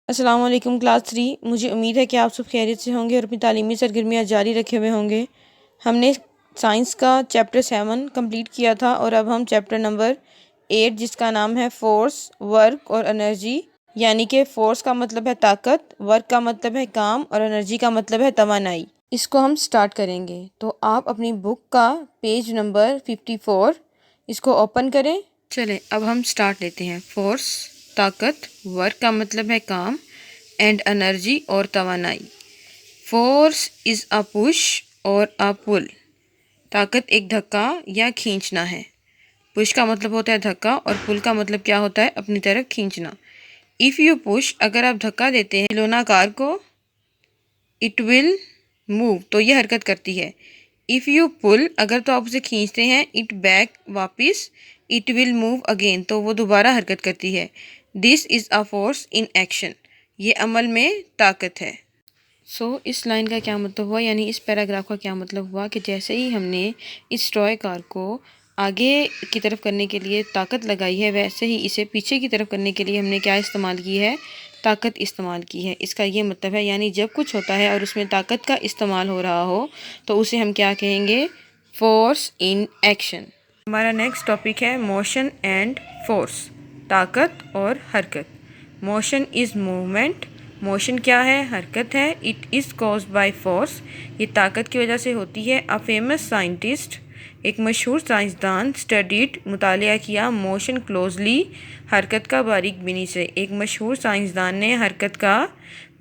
अस्सलाम वालेकुम क्लास 3। मुझे उम्मीद है कि आप सब खैरियत से होंगे और अपनी तालीमी सरगर्मियाँ जारी रखे हुए होंगे। हमने साइंस का चैप्टर 7 कंप्लीट किया था और अब हम चैप्टर नंबर 8 जिसका नाम है फोर्स, वर्क और एनर्जी, यानी कि फोर्स का मतलब है ताकत, वर्क का मतलब है काम और एनर्जी का मतलब है तवानाई, इसको हम स्टार्ट करेंगे। तो आप अपनी बुक का पेज नंबर 54 इसको ओपन करें। चलें अब हम स्टार्ट लेते हैं। फोर्स ताकत, वर्क का मतलब है काम एंड एनर्जी और तवानाई। फोर्स इज़ अ पुश और अ पुल। ताकत एक धक्का या खींचना है। पुश का मतलब होता है धक्का और पुल का मतलब क्या होता है? अपनी तरफ खींचना। इफ़ यू पुश, अगर आप धक्का देते हैं खिलौना कार को, इट विल मूव, तो ये हरकत करती है। इफ़ यू पुल, अगर तो आप उसे खींचते हैं, इट बैक, वापिस, इट विल मूव अगेन, तो वो दोबारा हरकत करती है। This is a force in action, ये अमल में ताकत है। इस लाइन का क्या मतलब हुआ, यानी इस पैराग्राफ का क्या मतलब हुआ कि जैसे ही हमने इस टॉय कार को आगे की तरफ करने के लिए ताकत लगाई है, वैसे ही इसे पीछे की तरफ करने के लिए हमने क्या इस्तेमाल की है? ताकत इस्तेमाल की है। इसका ये मतलब है, यानी जब कुछ होता है और उसमें ताकत का इस्तेमाल हो रहा हो तो उसे हम क्या कहेंगे? Force in action. हमारा नेक्स्ट टॉपिक है मोशन एंड फोर्स, ताकत और हरकत। Motion is movement. मोशन क्या है? हरकत है। It is caused by force, ये ताकत की वजह से होती है। अ फेमस साइंटिस्ट, एक मशहूर साइंसदान, स्टडीड, मुतालिया किया, मोशन क्लोजली, हरकत का बारीक बीनी से। एक मशहूर साइंसदान ने हरकत का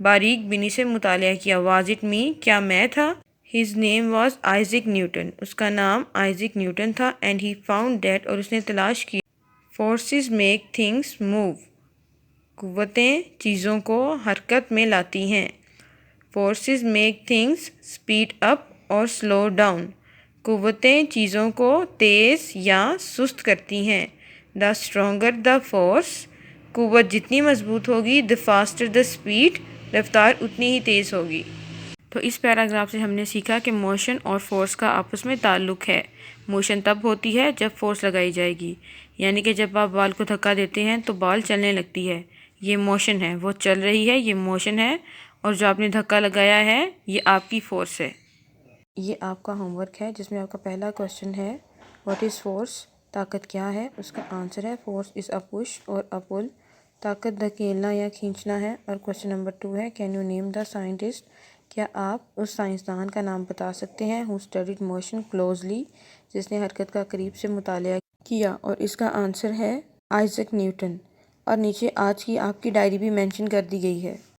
बारीक बीनी से मुतालिया किया। वाज इट मी, क्या मैं था? His name was Isaac Newton, उसका नाम आइजक न्यूटन था। एंड ही फाउंड दैट, और उसने तलाश की, फोर्सेस मेक थिंग्स मूव, कुव्वतें चीज़ों को हरकत में लाती हैं। Forces make things speed up और स्लो डाउन, कुव्वतें चीज़ों को तेज़ या सुस्त करती हैं। द स्ट्रोंगर द फोर्स, कुव्वत जितनी मजबूत होगी, द फास्टर द स्पीड, रफ्तार उतनी ही तेज़ होगी। तो इस पैराग्राफ से हमने सीखा कि मोशन और फोर्स का आपस में ताल्लुक़ है। मोशन तब होती है जब फोर्स लगाई जाएगी, यानी कि जब आप बाल को धक्का देते हैं तो बाल चलने लगती है, ये मोशन है। वो चल रही है, ये मोशन है। और जो आपने धक्का लगाया है, ये आपकी फोर्स है। ये आपका होमवर्क है जिसमें आपका पहला क्वेश्चन है, व्हाट इज़ फोर्स? ताकत क्या है? उसका आंसर है फोर्स इज़ अ पुश और अ पुल। ताकत धकेलना या खींचना है। और क्वेश्चन नंबर 2 है, can you name the scientist? क्या आप उस साइंसदान का नाम बता सकते हैं हु स्टडीड मोशन क्लोजली, जिसने हरकत का करीब से मुतालिया किया? और इसका आंसर है आइजक न्यूटन। और नीचे आज की आपकी डायरी भी मेंशन कर दी गई है।